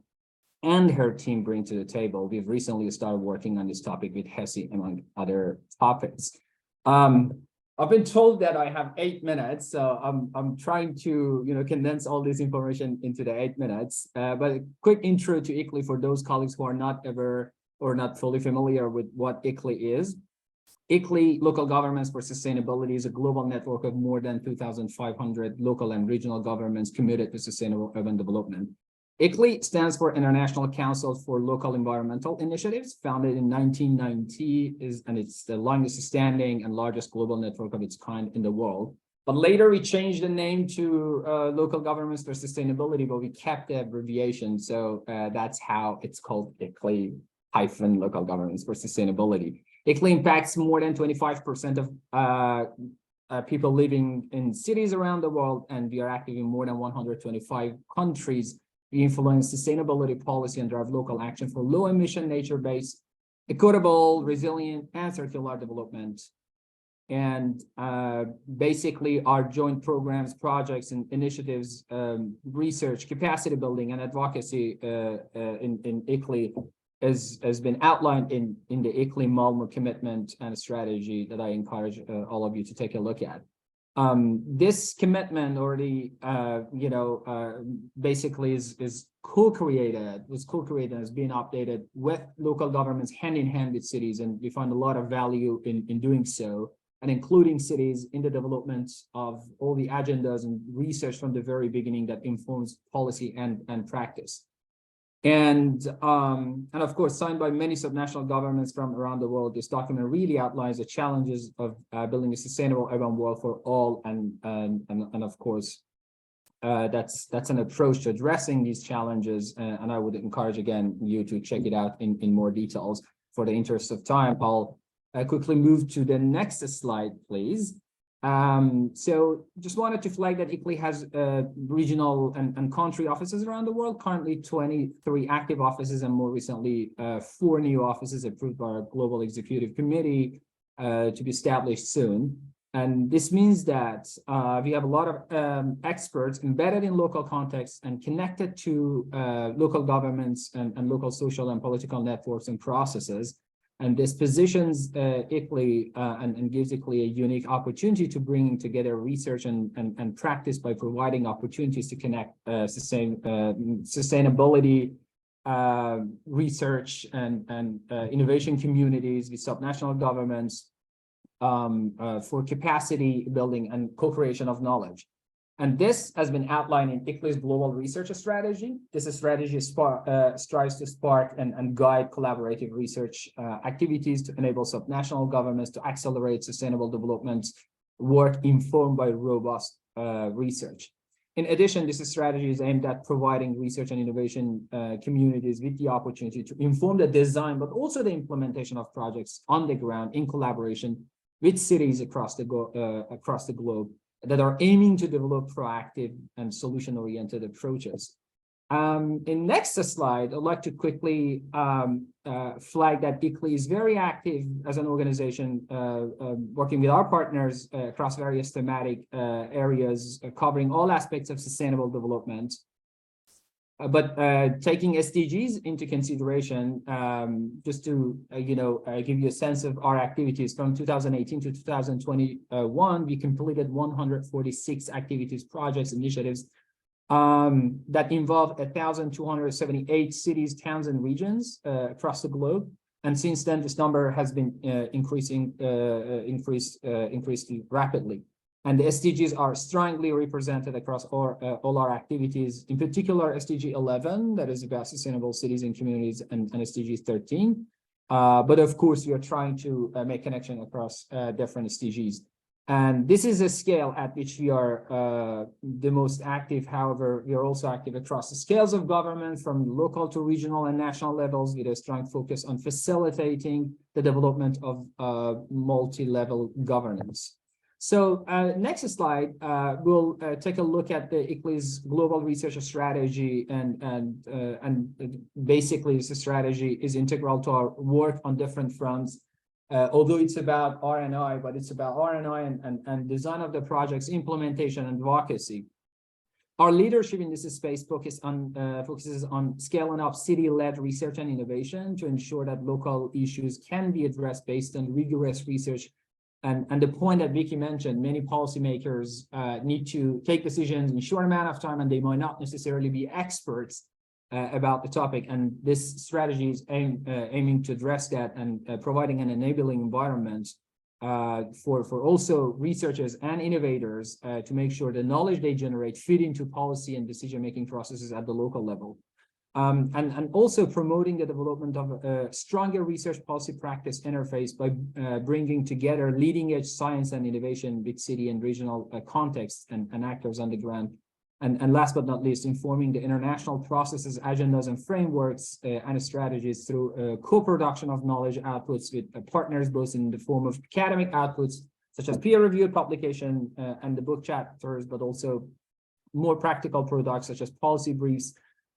and her team bring to the table. We've recently started working on this topic with HESI, among other topics. I've been told that I have 8 minutes, so I'm trying to condense all this information into the 8 minutes. But a quick intro to ICLEI for those colleagues who are not fully familiar with what ICLEI is. ICLEI, Local Governments for Sustainability, is a global network of more than 2,500 local and regional governments committed to sustainable urban development. ICLEI stands for International Council for Local Environmental Initiatives, founded in 1990, and it's the longest standing and largest global network of its kind in the world. But later we changed the name to Local Governments for Sustainability, but we kept the abbreviation. So that's how it's called ICLEI-Local Governments for Sustainability. ICLEI impacts more than 25% of people living in cities around the world, and we are active in more than 125 countries. We influence sustainability policy and drive local action for low emission, nature-based, equitable, resilient, and circular development. And basically our joint programs, projects, and initiatives, research, capacity building, and advocacy in ICLEI has been outlined in the ICLEI Malmö commitment and strategy that I encourage all of you to take a look at. This commitment already, basically was co-created, has been updated with local governments hand in hand with cities, and we find a lot of value in doing so, and including cities in the development of all the agendas and research from the very beginning that informs policy and practice. And of course, signed by many subnational governments from around the world, this document really outlines the challenges of building a sustainable urban world for all, and of course, that's an approach to addressing these challenges. And I would encourage again you to check it out in more details. For the interest of time, I'll quickly move to the next slide, please. So just wanted to flag that ICLEI has regional and country offices around the world, currently 23 active offices, and more recently 4 new offices approved by our Global Executive Committee to be established soon. And this means that we have a lot of experts embedded in local contexts and connected to local governments and local social and political networks and processes. And this positions ICLEI and gives ICLEI a unique opportunity to bring together research and practice by providing opportunities to connect sustainability research and innovation communities with subnational governments for capacity building and co-creation of knowledge. And this has been outlined in ICLEI's Global Research Strategy. This strategy strives to spark and guide collaborative research activities to enable subnational governments to accelerate sustainable development work informed by robust research. In addition, this strategy is aimed at providing research and innovation communities with the opportunity to inform the design, but also the implementation of projects on the ground in collaboration with cities across the globe that are aiming to develop proactive and solution-oriented approaches. In next slide, I'd like to quickly flag that ICLEI is very active as an organization, working with our partners across various thematic areas, covering all aspects of sustainable development. But taking SDGs into consideration, just to give you a sense of our activities from 2018 to 2021, we completed 146 activities, projects, initiatives that involve 1,278 cities, towns, and regions across the globe. And since then, this number has been increasing rapidly. And the SDGs are strongly represented across all our activities, in particular SDG 11, that is about sustainable cities and communities, and SDG 13. But of course, we are trying to make connection across different SDGs. And this is a scale at which we are the most active. However, we are also active across the scales of government, from local to regional and national levels, with a strong focus on facilitating the development of multi-level governance. So next slide, we'll take a look at the ICLEI's global research strategy, and basically this strategy is integral to our work on different fronts. Although it's about R&I, but it's about R&I and design of the projects, implementation, and advocacy. Our leadership in this space focuses on scaling up city-led research and innovation to ensure that local issues can be addressed based on rigorous research. And the point that Vicky mentioned, many policymakers need to take decisions in a short amount of time, and they might not necessarily be experts about the topic. And this strategy is aiming to address that and providing an enabling environment for also researchers and innovators to make sure the knowledge they generate fit into policy and decision-making processes at the local level. And also promoting the development of a stronger research policy practice interface by bringing together leading edge science and innovation with city and regional contexts and actors on the ground. And last but not least, informing the international processes, agendas, and frameworks and strategies through co-production of knowledge outputs with partners, both in the form of academic outputs, such as peer-reviewed publication and the book chapters, but also more practical products, such as policy briefs,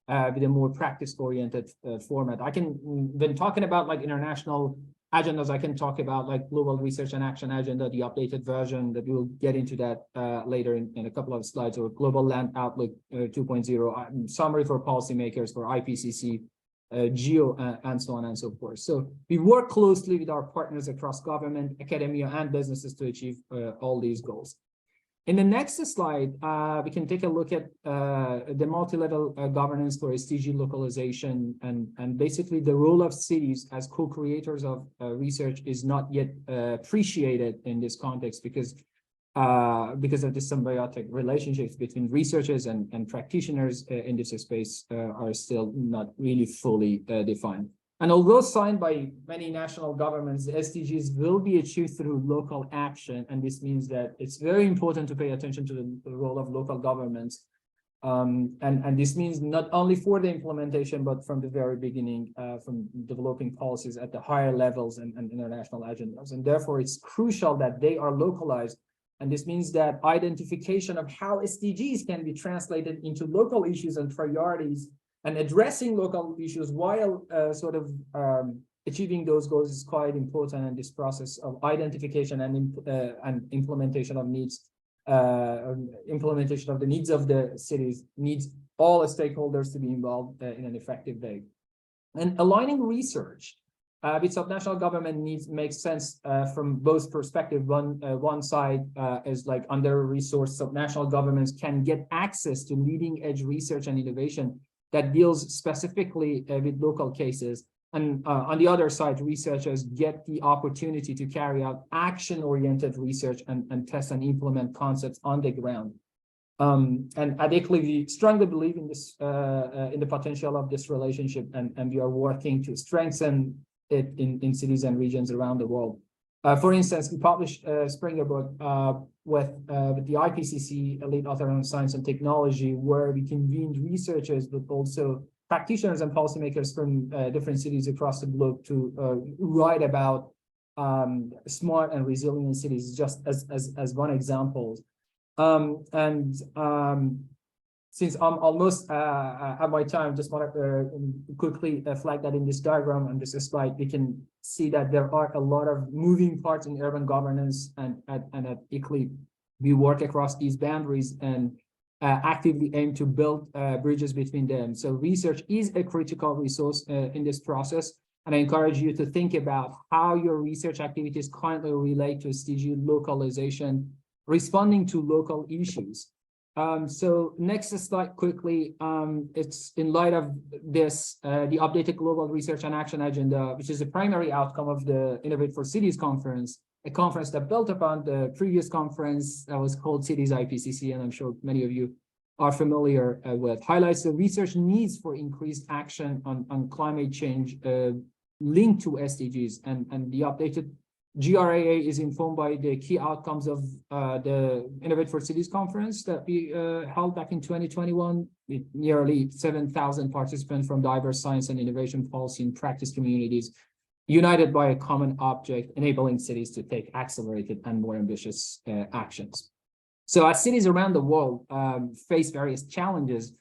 with a more practice-oriented format. When talking about like international agendas, I can talk about like Global Research and Action Agenda, the updated version that we'll get into that later in a couple of slides, or Global Land Outlook 2.0, summary for policymakers, for IPCC, GEO, and so on and so forth. So we work closely with our partners across government, academia, and businesses to achieve all these goals. In the next slide, we can take a look at the multi-level governance for SDG localization, and basically the role of cities as co-creators of research is not yet appreciated in this context because of the symbiotic relationships between researchers and practitioners in this space are still not really fully defined. And although signed by many national governments, the SDGs will be achieved through local action. And this means that it's very important to pay attention to the role of local governments. And this means not only for the implementation, but from the very beginning, from developing policies at the higher levels and international agendas. And therefore, it's crucial that they are localized. And this means that identification of how SDGs can be translated into local issues and priorities, and addressing local issues while achieving those goals is quite important. And this process of identification and implementation of needs, implementation of the needs of the cities needs all stakeholders to be involved in an effective way. And aligning research with subnational government needs makes sense from both perspectives. One side is like under-resourced subnational governments can get access to leading-edge research and innovation that deals specifically with local cases. And on the other side, researchers get the opportunity to carry out action-oriented research and test and implement concepts on the ground. And at ICLEI, we strongly believe in this, in the potential of this relationship, and we are working to strengthen it in cities and regions around the world. For instance, we published a Springer book with the IPCC Elite Author on Science and Technology, where we convened researchers, but also practitioners and policymakers from different cities across the globe to write about smart and resilient cities, just as one example. Since I'm almost at my time, just want to quickly flag that in this diagram on this slide, we can see that there are a lot of moving parts in urban governance, and at ICLEI, we work across these boundaries and actively aim to build bridges between them. So research is a critical resource in this process, and I encourage you to think about how your research activities currently relate to SDG localization, responding to local issues. So next slide quickly, it's in light of this, the updated Global Research and Action Agenda, which is the primary outcome of the Innovate for Cities conference, a conference that built upon the previous conference that was called Cities IPCC, and I'm sure many of you are familiar with, highlights the research needs for increased action on climate change linked to SDGs, and the updated GRAA is informed by the key outcomes of the Innovate for Cities conference that we held back in 2021 with nearly 7,000 participants from diverse science and innovation policy and practice communities, united by a common object, enabling cities to take accelerated and more ambitious actions. So as cities around the world face various challenges,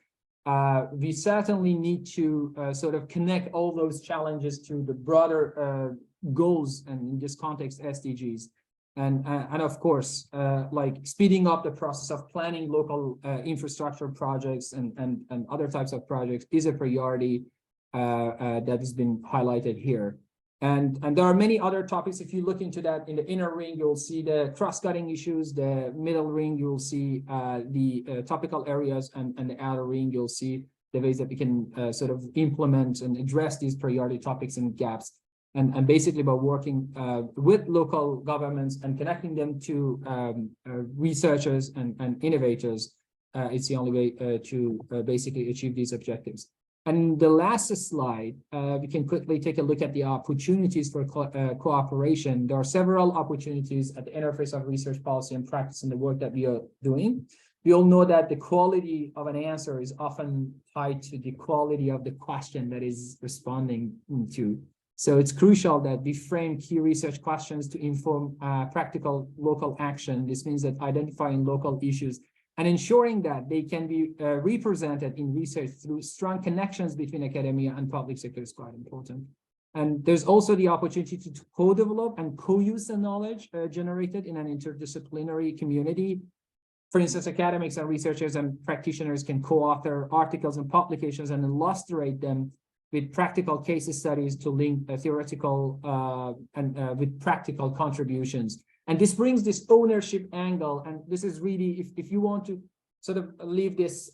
we certainly need to sort of connect all those challenges to the broader goals, and in this context, SDGs. And of course, like speeding up the process of planning local infrastructure projects and other types of projects is a priority that has been highlighted here. And there are many other topics. If you look into that, in the inner ring, you'll see the cross-cutting issues. The middle ring, you'll see the topical areas, and the outer ring, you'll see the ways that we can sort of implement and address these priority topics and gaps. And basically by working with local governments and connecting them to researchers and innovators, it's the only way to basically achieve these objectives. And the last slide, we can quickly take a look at the opportunities for cooperation. There are several opportunities at the interface of research policy and practice in the work that we are doing. We all know that the quality of an answer is often tied to the quality of the question that is responding to. So it's crucial that we frame key research questions to inform practical local action. This means that identifying local issues and ensuring that they can be represented in research through strong connections between academia and public sector is quite important. And there's also the opportunity to co-develop and co-use the knowledge generated in an interdisciplinary community. For instance, academics and researchers and practitioners can co-author articles and publications and illustrate them with practical case studies to link theoretical with practical contributions. And this brings this ownership angle. And this is really, if you want to sort of leave this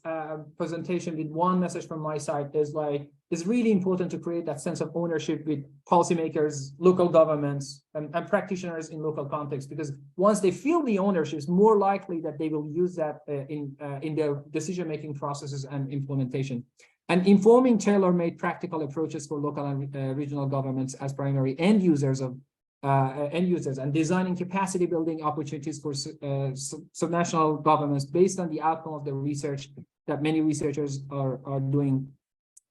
presentation with one message from my side, is like, it's really important to create that sense of ownership with policymakers, local governments, and practitioners in local context, because once they feel the ownership, it's more likely that they will use that in their decision-making processes and implementation. And informing tailor-made practical approaches for local and regional governments as primary end users and designing capacity building opportunities for subnational governments based on the outcome of the research that many researchers are doing.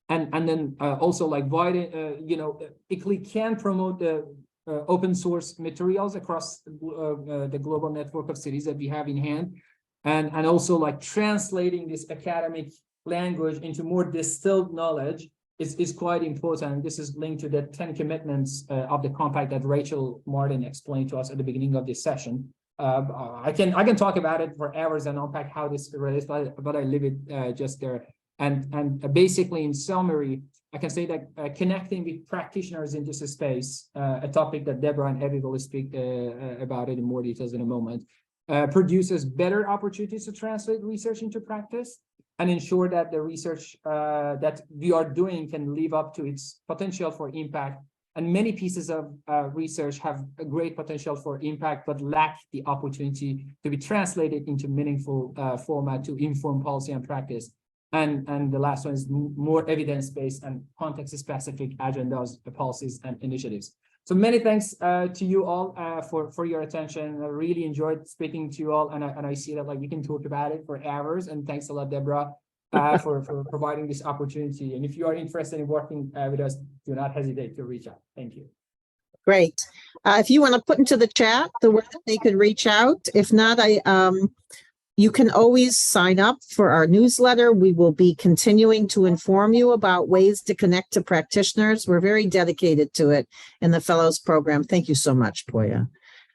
And then also like ICLEI can promote the open source materials across the global network of cities that we have in hand, and also like translating this academic language into more distilled knowledge is quite important. This is linked to the 10 commitments of the compact that Rachel Martin explained to us at the beginning of this session. I can talk about it for hours and unpack how this relates, but I leave it just there. And basically, in summary, I can say that connecting with practitioners in this space, a topic that Deborah and Evie will speak about it in more details in a moment, produces better opportunities to translate research into practice and ensure that the research that we are doing can live up to its potential for impact And many pieces of research have a great potential for impact, but lack the opportunity to be translated into meaningful format to inform policy and practice. And the last one is more evidence-based and context-specific agendas, policies, and initiatives. So many thanks to you all for your attention. I really enjoyed speaking to you all, and I see that like we can talk about it for hours. And thanks a lot, Deborah, for providing this opportunity. And if you are interested in working with us, do not hesitate to reach out. Thank you. Great. If you want to put into the chat the way that they could reach out. If not, you can always sign up for our newsletter. We will be continuing to inform you about ways to connect to practitioners. We're very dedicated to it in the Fellows program. Thank you so much, Poya.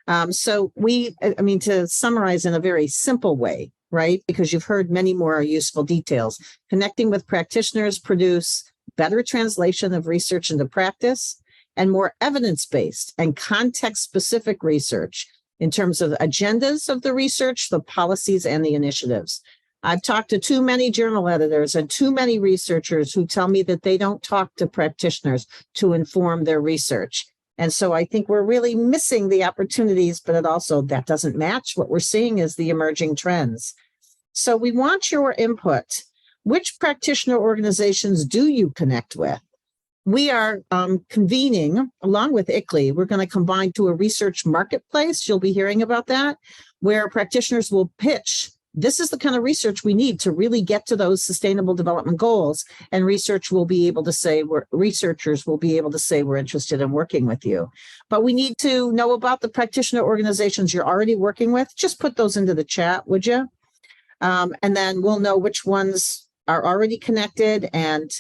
To summarize in a very simple way, right? Because you've heard many more useful details. Connecting with practitioners produce better translation of research into practice and more evidence-based and context-specific research in terms of agendas of the research, the policies, and the initiatives. I've talked to too many journal editors and too many researchers who tell me that they don't talk to practitioners to inform their research. And so I think we're really missing the opportunities, but that doesn't match what we're seeing as the emerging trends. So we want your input. Which practitioner organizations do you connect with? We are convening, along with ICLEI, we're going to combine to a research marketplace. You'll be hearing about that, where practitioners will pitch. This is the kind of research we need to really get to those sustainable development goals. And researchers will be able to say we're interested in working with you. But we need to know about the practitioner organizations you're already working with. Just put those into the chat, would you? And then we'll know which ones are already connected. And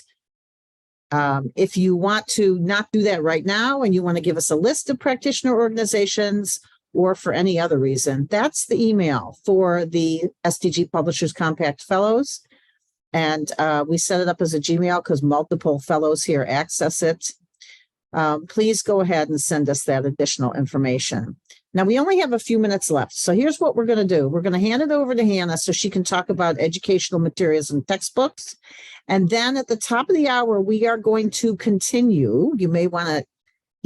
if you want to not do that right now and you want to give us a list of practitioner organizations or for any other reason, that's the email for the SDG Publishers Compact Fellows. And we set it up as a Gmail because multiple fellows here access it. Please go ahead and send us that additional information. Now, we only have a few minutes left. So here's what we're going to do. We're going to hand it over to Hannah so she can talk about educational materials and textbooks. And then at the top of the hour, we are going to continue. You may want to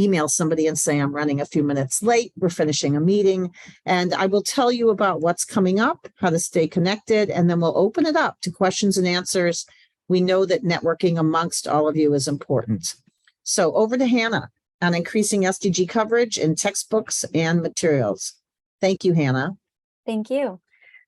email somebody and say, I'm running a few minutes late. We're finishing a meeting. And I will tell you about what's coming up, how to stay connected, and then we'll open it up to questions and answers. We know that networking amongst all of you is important. So over to Hannah on increasing SDG coverage in textbooks and materials. Thank you, Hannah. Thank you.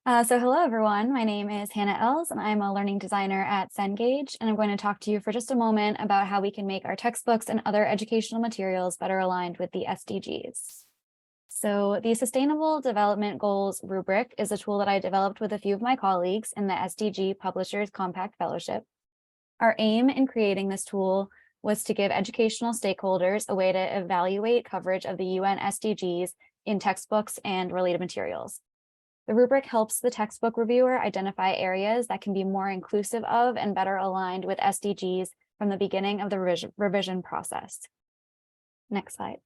So hello, everyone. My name is Hannah Els, and I'm a learning designer at Cengage, and I'm going to talk to you for just a moment about how we can make our textbooks and other educational materials better aligned with the SDGs. So the Sustainable Development Goals rubric is a tool that I developed with a few of my colleagues in the SDG Publishers Compact Fellowship. Our aim in creating this tool was to give educational stakeholders a way to evaluate coverage of the UN SDGs in textbooks and related materials. The rubric helps the textbook reviewer identify areas that can be more inclusive of and better aligned with SDGs from the beginning of the revision process. Next slide.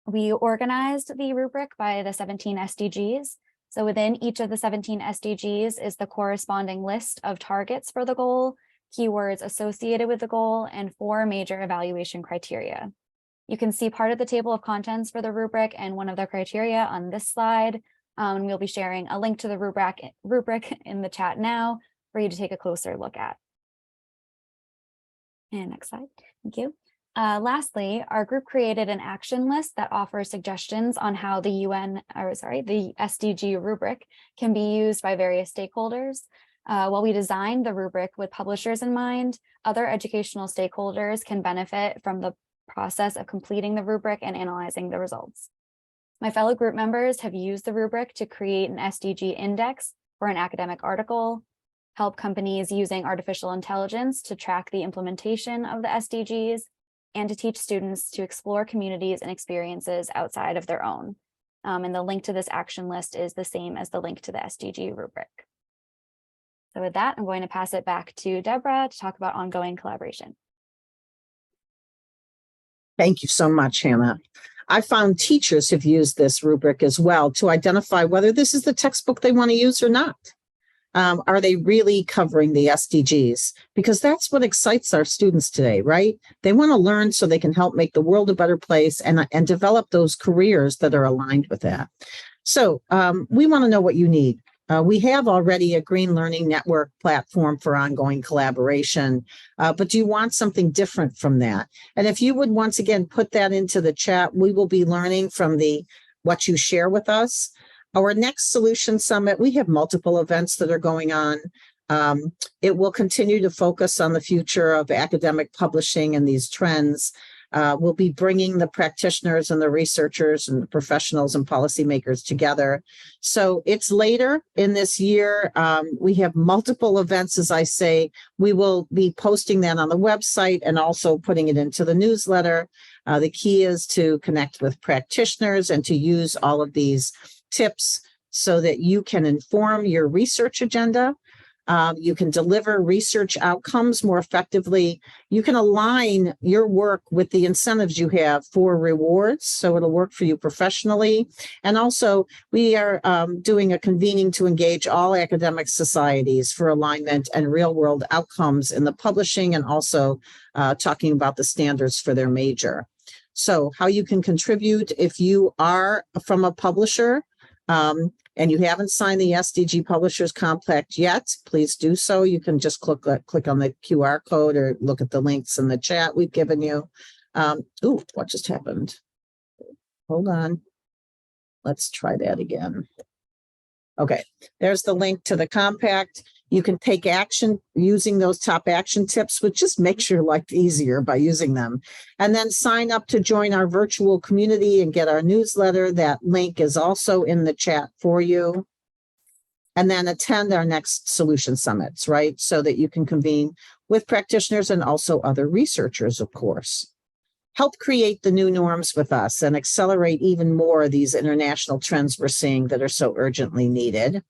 We organized the rubric by the 17 SDGs. So within each of the 17 SDGs is the corresponding list of targets for the goal, keywords associated with the goal, and 4 major evaluation criteria. You can see part of the table of contents for the rubric and one of the criteria on this slide. We'll be sharing a link to the rubric in the chat now for you to take a closer look at. And next slide, thank you. Lastly, our group created an action list that offers suggestions on how the the SDG rubric can be used by various stakeholders. While we designed the rubric with publishers in mind, other educational stakeholders can benefit from the process of completing the rubric and analyzing the results. My fellow group members have used the rubric to create an SDG index for an academic article, help companies using artificial intelligence to track the implementation of the SDGs, and to teach students to explore communities and experiences outside of their own. And the link to this action list is the same as the link to the SDG rubric. So with that, I'm going to pass it back to Deborah to talk about ongoing collaboration. Thank you so much, Hannah. I found teachers have used this rubric as well to identify whether this is the textbook they want to use or not. Are they really covering the SDGs? Because that's what excites our students today, right? They want to learn so they can help make the world a better place and develop those careers that are aligned with that. So we want to know what you need. We have already a Green Learning Network platform for ongoing collaboration, but do you want something different from that? And if you would once again put that into the chat, we will be learning from what you share with us. Our next Solution Summit, we have multiple events that are going on. It will continue to focus on the future of academic publishing and these trends. We'll be bringing the practitioners and the researchers and the professionals and policymakers together. So it's later in this year. We have multiple events, as I say. We will be posting that on the website and also putting it into the newsletter. The key is to connect with practitioners and to use all of these tips so that you can inform your research agenda. You can deliver research outcomes more effectively. You can align your work with the incentives you have for rewards, so it'll work for you professionally. And also, we are doing a convening to engage all academic societies for alignment and real-world outcomes in the publishing, and also talking about the standards for their major. So how you can contribute if you are from a publisher, and you haven't signed the SDG Publishers Compact yet, please do so. You can just click on the QR code or look at the links in the chat we've given you. Ooh, what just happened? Hold on. Let's try that again. Okay, there's the link to the compact. You can take action using those top action tips, which just makes your life easier by using them. And then sign up to join our virtual community and get our newsletter. That link is also in the chat for you. And then attend our next Solution Summits, right? So that you can convene with practitioners and also other researchers, of course. Help create the new norms with us and accelerate even more of these international trends we're seeing that are so urgently needed.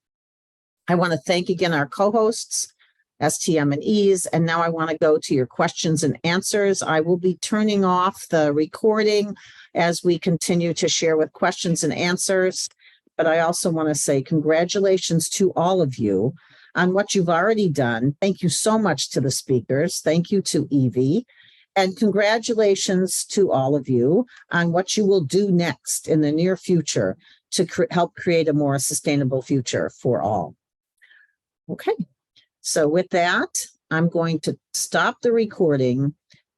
I want to thank again our co-hosts, STM and EASE, and now I want to go to your questions and answers. I will be turning off the recording as we continue to share with questions and answers, but I also want to say congratulations to all of you on what you've already done. Thank you so much to the speakers. Thank you to Evie. And congratulations to all of you on what you will do next in the near future to help create a more sustainable future for all. Okay, so with that, I'm going to stop the recording